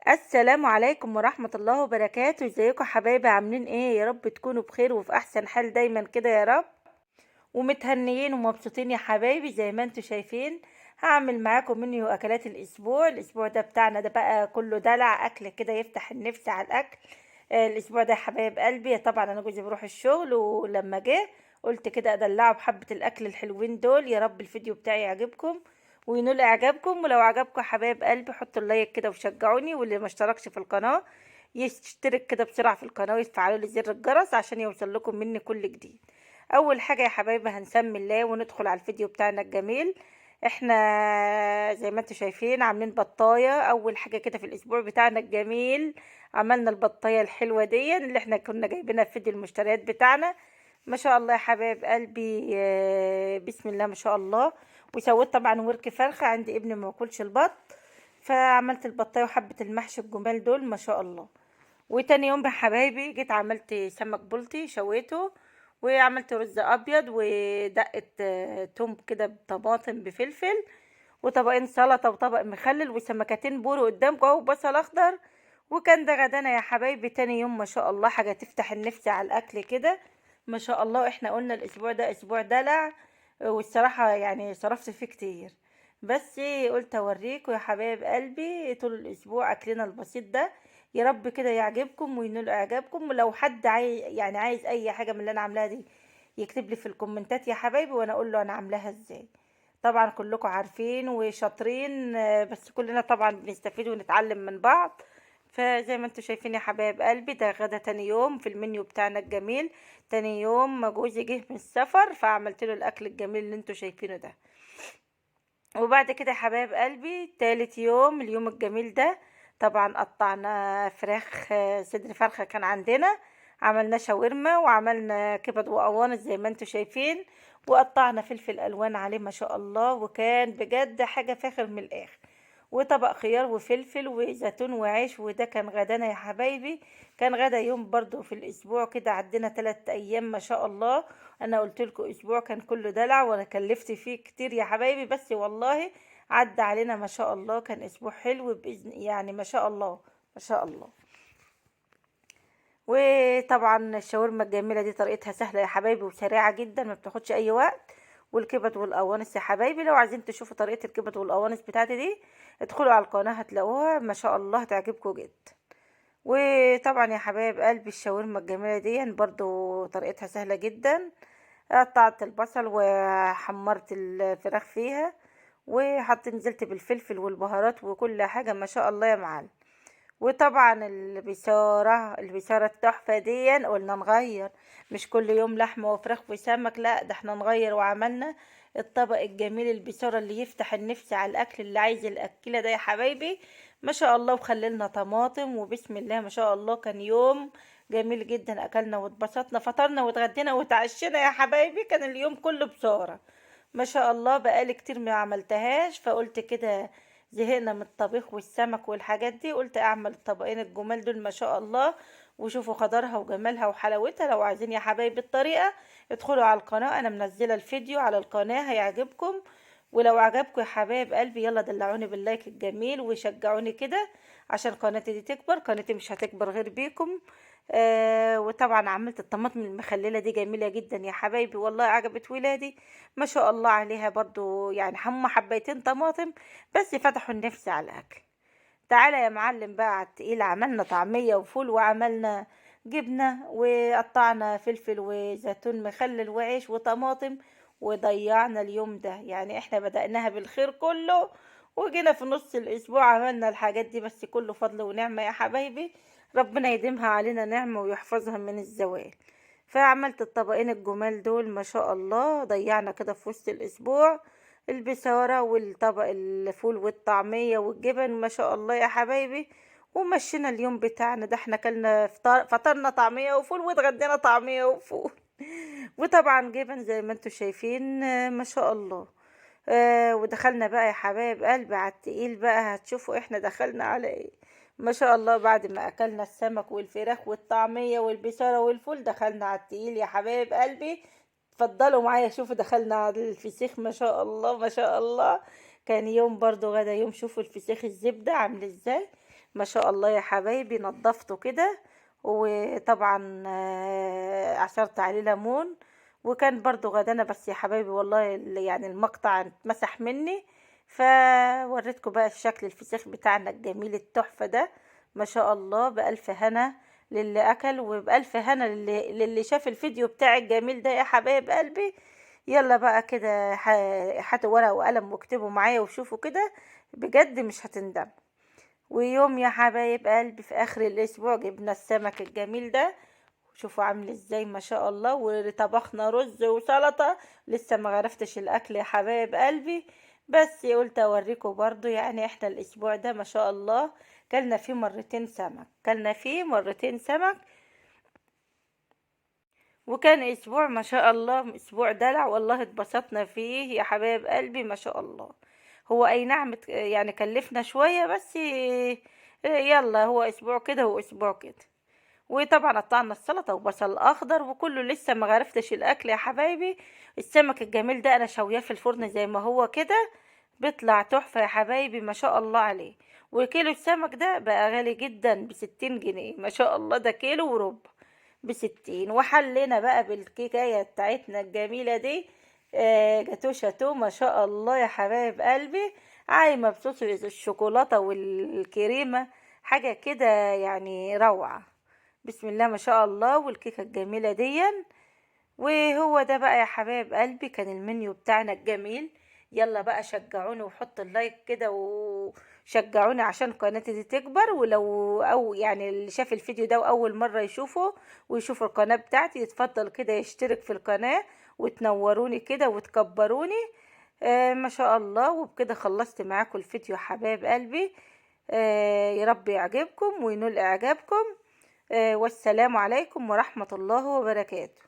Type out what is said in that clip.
السلام عليكم ورحمة الله وبركاته. ازيكم يا حبايبي؟ عاملين ايه؟ يا رب تكونوا بخير وفي احسن حال دايما كده يا رب، ومتهنيين ومبسوطين يا حبايبي زي ما انتوا شايفين. هعمل معاكم منيو اكلات الاسبوع ده بتاعنا ده بقى كله دلع اكل كده يفتح النفس على الاكل. الاسبوع ده يا حبايب قلبي، طبعا انا جوزي بروح الشغل، ولما جه قلت كده ادلعه بحبة الاكل الحلوين دول. يا رب الفيديو بتاعي يعجبكم وينول اعجابكم، ولو عجبكم يا حبايب قلبي حطوا اللايك كده وشجعوني، واللي ما اشتركش في القناة يشترك كده بسرعة في القناة ويفعلوا لي زر الجرس عشان يوصل لكم مني كل جديد. اول حاجة يا حبايبي هنسمي الله وندخل على الفيديو بتاعنا الجميل. احنا زي ما انتم شايفين عاملين بطاية اول حاجة كده في الاسبوع بتاعنا الجميل. عملنا البطاية الحلوة دي اللي احنا كنا جايبينها في فيديو المشتريات بتاعنا. ما شاء الله يا حبايب قلبي، بسم الله ما شاء الله. وسويت طبعا ورك فرخة، عندي ابن ما باكلش البط، فعملت البطاية وحبة المحشي الجمال دول ما شاء الله. وتاني يوم يا حبايبي جيت عملت سمك بلطي شويته، وعملت رز ابيض ودقة توم كده بطماطم بفلفل، وطبقين سلطة وطبق مخلل وسمكتين بوري قدامكم اهو بصل اخضر. وكان ده غدانا يا حبايبي تاني يوم. ما شاء الله حاجة تفتح النفس على الاكل كده. ما شاء الله احنا قلنا الاسبوع ده اسبوع دلع، والصراحة يعني صرفت فيه كتير، بس قلت اوريكم يا حبايب قلبي طول الاسبوع اكلنا البسيط ده. يا رب كده يعجبكم وينول اعجابكم، ولو حد عايز اي حاجة من اللي انا عاملاها دي يكتب لي في الكومنتات يا حبايبي وانا اقول له انا عاملاها ازاي. طبعا كلكم عارفين وشاطرين، بس كلنا طبعا بنستفيد ونتعلم من بعض. فزي ما انتم شايفين يا حبايب قلبي ده غدا تاني يوم في المنيو بتاعنا الجميل. تاني يوم ما جوزي جه من السفر فعملت له الاكل الجميل اللي انتم شايفينه ده. وبعد كده يا حبايب قلبي تالت يوم اليوم الجميل ده طبعا قطعنا فراخ، صدر فرخة كان عندنا، عملنا شاورما وعملنا كبد وقوانص زي ما انتوا شايفين، وقطعنا فلفل الوان عليه ما شاء الله، وكان بجد حاجة فاخر من الاخر. وطبق خيار وفلفل وزيتون وعيش، وده كان غدانا يا حبايبي. كان غدا يوم برضو في الاسبوع كده، عدينا 3 ايام ما شاء الله. انا قلت لكم اسبوع كان كله دلع وانا كلفت فيه كتير يا حبايبي، بس والله عدى علينا ما شاء الله. كان اسبوع حلو باذن يعني ما شاء الله ما شاء الله. وطبعا الشاورما الجميله دي طريقتها سهله يا حبايبي وسريعه جدا ما بتاخدش اي وقت. والكبد والقوانص يا حبايبي لو عايزين تشوفوا طريقه الكبد والقوانص بتاعتي دي ادخلوا على القناه هتلاقوها ما شاء الله هتعجبكم جدا. وطبعا يا حبايب قلبي الشاورما الجميله دي برضو طريقتها سهله جدا. قطعت البصل وحمرت الفراخ فيها، نزلت بالفلفل والبهارات وكل حاجة ما شاء الله يا معلم. وطبعا البصارة التحفة دي قلنا نغير، مش كل يوم لحمة وفراخ وسمك، لا ده احنا نغير وعملنا الطبق الجميل البصارة اللي يفتح النفس على الاكل اللي عايز الاكله ده يا حبايبي ما شاء الله. وخللنا طماطم وبسم الله ما شاء الله. كان يوم جميل جدا، اكلنا واتبسطنا فطرنا واتغدينا وتعشينا يا حبايبي. كان اليوم كله بصارة ما شاء الله. بقالي كتير ما عملتهاش فقلت كده زهقنا من الطبيخ والسمك والحاجات دي، قلت اعمل الطبقين الجمال دول ما شاء الله. وشوفوا خضرها وجمالها وحلاوتها. لو عايزين يا حبايبي الطريقة ادخلوا على القناة، انا منزلة الفيديو على القناة هيعجبكم. ولو عجبكم يا حبايب قلبي يلا دلعوني باللايك الجميل وشجعوني كده عشان قناتي دي تكبر. قناتي مش هتكبر غير بيكم. وطبعا عملت الطماطم المخللة دي جميلة جدا يا حبايبي والله عجبت ولادي ما شاء الله عليها برضو، يعني هم حبيتين طماطم بس فتحوا النفس على الاكل. تعالى يا معلم بقى على التقيل، عملنا طعمية وفول وعملنا جبنة وقطعنا فلفل وزيتون مخلل وعيش وطماطم. وضيعنا اليوم ده، يعني احنا بدأناها بالخير كله وجينا في نص الاسبوع عملنا الحاجات دي، بس كله فضل ونعمة يا حبايبي. ربنا يديمها علينا نعمة ويحفظها من الزوال. فعملت الطبقين الجمال دول ما شاء الله. ضيعنا كده في وسط الاسبوع البصارة والطبق الفول والطعمية والجبن ما شاء الله يا حبايبي. ومشينا اليوم بتاعنا ده، احنا كلنا فطرنا طعمية وفول واتغدينا طعمية وفول وطبعا جبن زي ما انتوا شايفين، ما شاء الله. ودخلنا بقى يا حبايب قلبي على التقيل بقى، هتشوفوا احنا دخلنا على ايه ما شاء الله. بعد ما اكلنا السمك والفراخ والطعمية والبصارة والفول دخلنا على التقيل يا حبايب قلبي. اتفضلوا معايا شوفوا دخلنا على الفسيخ ما شاء الله ما شاء الله. كان يوم برضو غدا يوم، شوفوا الفسيخ الزبدة عامل ازاي ما شاء الله يا حبايبي، نضفته كده، وطبعا عصرت عليه ليمون، وكان برضو غدانا. بس يا حبايبي والله يعني المقطع اتمسح مني، فوريتكم بقى الشكل الفسيخ بتاعنا الجميل التحفة ده. ما شاء الله، بألف هنا للي أكل، وبألف هنا للي شاف الفيديو بتاعي الجميل ده يا حبايب قلبي. يلا بقى كده، هاتوا ورقة وقلم واكتبوا معايا وشوفوا كده، بجد مش هتندموا. ويوم يا حبايب قلبي في اخر الاسبوع جبنا السمك الجميل ده، شوفوا عامل ازاي ما شاء الله، وطبخنا رز وسلطة. لسه ما غرفتش الاكل يا حبايب قلبي، بس قلت اوريكم برضو. يعني احنا الاسبوع ده ما شاء الله كلنا فيه مرتين سمك، وكان اسبوع ما شاء الله اسبوع دلع، والله اتبسطنا فيه يا حبايب قلبي ما شاء الله. هو اي نعم يعني كلفنا شوية، بس يلا هو اسبوع كده واسبوع كده. وطبعا قطعنا السلطة وبصل اخضر وكله. لسه ما غرفتش الاكل يا حبايبي. السمك الجميل ده انا شوياه في الفرن زي ما هو كده، بيطلع تحفة يا حبايبي ما شاء الله عليه. وكيلو السمك ده بقى غالي جدا، ب60 جنيه ما شاء الله، ده كيلو وربع ب60. وحلينا بقى بالكيكاية بتاعتنا الجميلة دي، جاتو شاتو ما شاء الله يا حبايب قلبي، عايمة بصوص الشوكولاتة والكريمة، حاجة كده يعني روعة. بسم الله ما شاء الله. والكيكة الجميلة دي، وهو ده بقى يا حبايب قلبي كان المنيو بتاعنا الجميل. يلا بقى شجعوني وحط اللايك كده وشجعوني عشان قناتي دي تكبر. ولو او يعني اللي شاف الفيديو ده واول مرة يشوفه ويشوف القناة بتاعتي، يتفضل كده يشترك في القناة وتنوروني كده وتكبروني. ما شاء الله. وبكده خلصت معاكم الفيديو يا حبايب قلبي. يا رب يعجبكم وينول اعجابكم. والسلام عليكم ورحمة الله وبركاته.